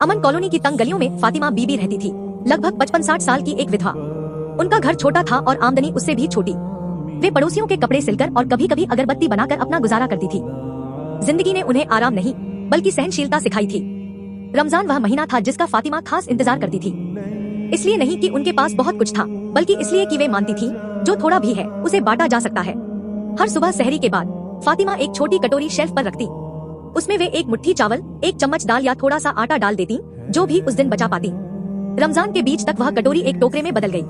अमन colony की तंग गलियों में फातिमा बीबी रहती थी। लगभग 55-60 साल की एक विधवा। उनका घर छोटा था और आमदनी उससे भी छोटी। वे पड़ोसियों के कपड़े सिलकर और कभी कभी अगरबत्ती बनाकर अपना गुजारा करती थी। जिंदगी ने उन्हें आराम नहीं बल्कि सहनशीलता सिखाई थी। रमजान वह महीना था जिसका फातिमा खास इंतजार करती थी। इसलिए नहीं कि उनके पास बहुत कुछ था, बल्कि इसलिए कि वे मानती थी जो थोड़ा भी है उसे बांटा जा सकता है। हर सुबह सहरी के बाद फातिमा एक छोटी कटोरी शेल्फ पर रखती। उसमें वे एक मुट्ठी चावल, एक चम्मच दाल या थोड़ा सा आटा डाल देती, जो भी उस दिन बचा पाती। रमजान के बीच तक वह कटोरी एक टोकरे में बदल गई।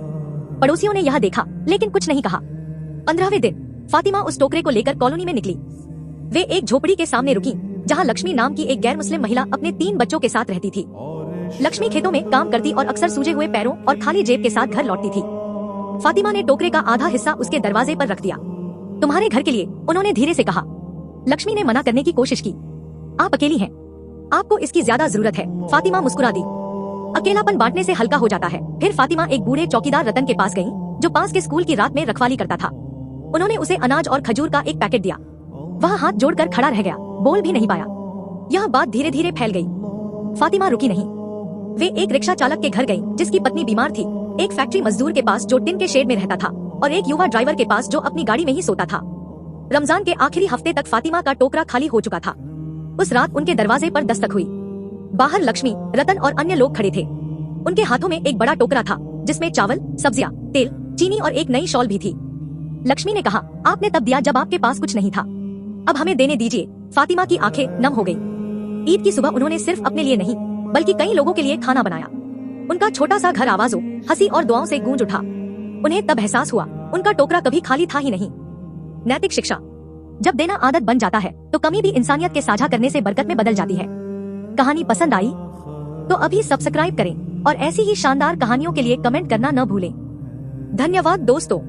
पड़ोसियों ने यह देखा लेकिन कुछ नहीं कहा। 15वें दिन फातिमा उस टोकरे को लेकर कॉलोनी में निकली। वे एक झोपड़ी के सामने रुकी, जहाँ लक्ष्मी नाम की एक गैर मुस्लिम महिला अपने 3 बच्चों के साथ रहती थी। लक्ष्मी खेतों में काम करती और अक्सर सूजे हुए पैरों और खाली जेब के साथ घर लौटती थी। फातिमा ने टोकरे का आधा हिस्सा उसके दरवाजे पर रख दिया। तुम्हारे घर के लिए, उन्होंने धीरे से कहा। लक्ष्मी ने मना करने की कोशिश की। आप अकेली हैं, आपको इसकी ज्यादा जरूरत है। फातिमा मुस्कुरा दी। अकेलापन बांटने से हल्का हो जाता है। फिर फातिमा एक बूढ़े चौकीदार रतन के पास गई, जो पास के स्कूल की रात में रखवाली करता था। उन्होंने उसे अनाज और खजूर का एक पैकेट दिया। वह हाथ जोड़कर खड़ा रह गया, बोल भी नहीं पाया। यह बात धीरे धीरे फैल गई। फातिमा रुकी नहीं। वे एक रिक्शा चालक के घर गई, जिसकी पत्नी बीमार थी, एक फैक्ट्री मजदूर के पास जो टिन के शेड में रहता था, और एक युवा ड्राइवर के पास जो अपनी गाड़ी में ही सोता था। रमजान के आखिरी हफ्ते तक फातिमा का टोकरा खाली हो चुका था। उस रात उनके दरवाजे पर दस्तक हुई। बाहर लक्ष्मी, रतन और अन्य लोग खड़े थे। उनके हाथों में एक बड़ा टोकरा था, जिसमें चावल, सब्जियां, तेल, चीनी और एक नई शॉल भी थी। लक्ष्मी ने कहा, आपने तब दिया जब आपके पास कुछ नहीं था, अब हमें देने दीजिए। फातिमा की आंखें नम हो गईं। ईद की सुबह उन्होंने सिर्फ अपने लिए नहीं, बल्कि कई लोगों के लिए खाना बनाया। उनका छोटा सा घर आवाजों, हंसी और दुआओं से गूंज उठा। उन्हें तब एहसास हुआ, उनका टोकरा कभी खाली था ही नहीं। नैतिक शिक्षा। जब देना आदत बन जाता है, तो कमी भी इंसानियत के साझा करने से बरकत में बदल जाती है। कहानी पसंद आई तो अभी सब्सक्राइब करें और ऐसी ही शानदार कहानियों के लिए कमेंट करना न भूलें। धन्यवाद दोस्तों।